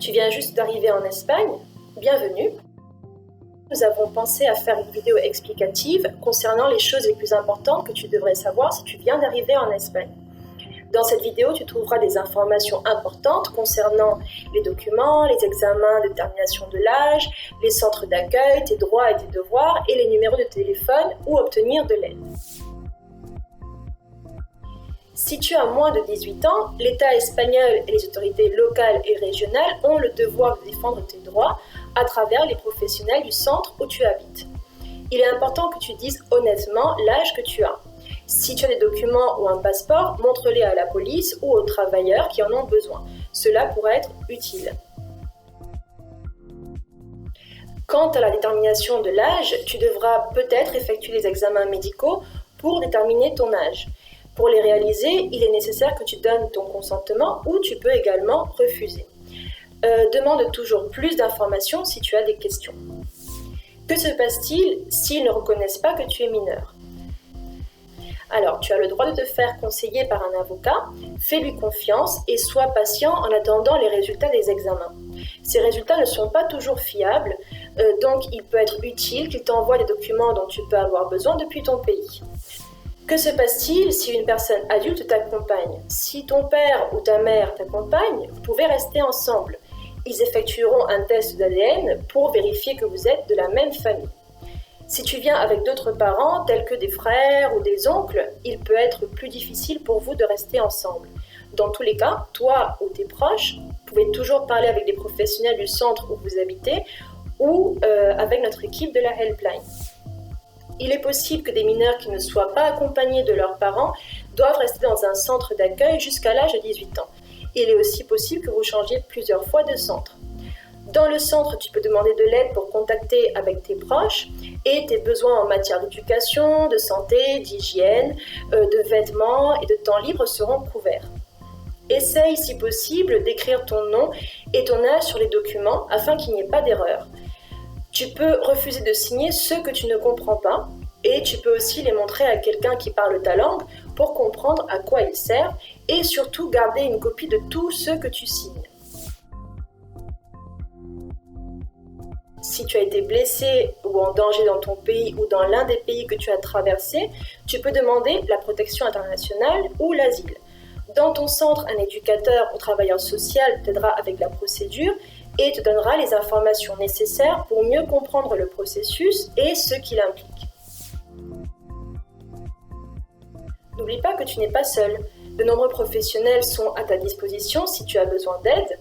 Tu viens juste d'arriver en Espagne? Bienvenue! Nous avons pensé à faire une vidéo explicative concernant les choses les plus importantes que tu devrais savoir si tu viens d'arriver en Espagne. Dans cette vidéo, tu trouveras des informations importantes concernant les documents, les examens de détermination de l'âge, les centres d'accueil, tes droits et tes devoirs et les numéros de téléphone où obtenir de l'aide. Si tu as moins de 18 ans, l'État espagnol et les autorités locales et régionales ont le devoir de défendre tes droits à travers les professionnels du centre où tu habites. Il est important que tu dises honnêtement l'âge que tu as. Si tu as des documents ou un passeport, montre-les à la police ou aux travailleurs qui en ont besoin. Cela pourrait être utile. Quant à la détermination de l'âge, tu devras peut-être effectuer des examens médicaux pour déterminer ton âge. Pour les réaliser, il est nécessaire que tu donnes ton consentement ou tu peux également refuser. Demande toujours plus d'informations si tu as des questions. Que se passe-t-il s'ils ne reconnaissent pas que tu es mineur? Alors, tu as le droit de te faire conseiller par un avocat, fais-lui confiance et sois patient en attendant les résultats des examens. Ces résultats ne sont pas toujours fiables, donc il peut être utile qu'il t'envoie des documents dont tu peux avoir besoin depuis ton pays. Que se passe-t-il si une personne adulte t'accompagne? Si ton père ou ta mère t'accompagne, vous pouvez rester ensemble. Ils effectueront un test d'ADN pour vérifier que vous êtes de la même famille. Si tu viens avec d'autres parents, tels que des frères ou des oncles, il peut être plus difficile pour vous de rester ensemble. Dans tous les cas, toi ou tes proches, vous pouvez toujours parler avec des professionnels du centre où vous habitez ou avec notre équipe de la helpline. Il est possible que des mineurs qui ne soient pas accompagnés de leurs parents doivent rester dans un centre d'accueil jusqu'à l'âge de 18 ans. Il est aussi possible que vous changiez plusieurs fois de centre. Dans le centre, tu peux demander de l'aide pour contacter avec tes proches et tes besoins en matière d'éducation, de santé, d'hygiène, de vêtements et de temps libre seront couverts. Essaye, si possible, d'écrire ton nom et ton âge sur les documents afin qu'il n'y ait pas d'erreur. Tu peux refuser de signer ceux que tu ne comprends pas et tu peux aussi les montrer à quelqu'un qui parle ta langue pour comprendre à quoi ils servent et surtout garder une copie de tous ceux que tu signes. Si tu as été blessé ou en danger dans ton pays ou dans l'un des pays que tu as traversé, tu peux demander la protection internationale ou l'asile. Dans ton centre, un éducateur ou travailleur social t'aidera avec la procédure et te donnera les informations nécessaires pour mieux comprendre le processus et ce qu'il implique. N'oublie pas que tu n'es pas seul. De nombreux professionnels sont à ta disposition si tu as besoin d'aide.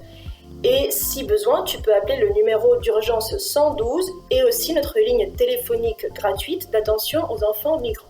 Et si besoin, tu peux appeler le numéro d'urgence 112 et aussi notre ligne téléphonique gratuite d'attention aux enfants migrants.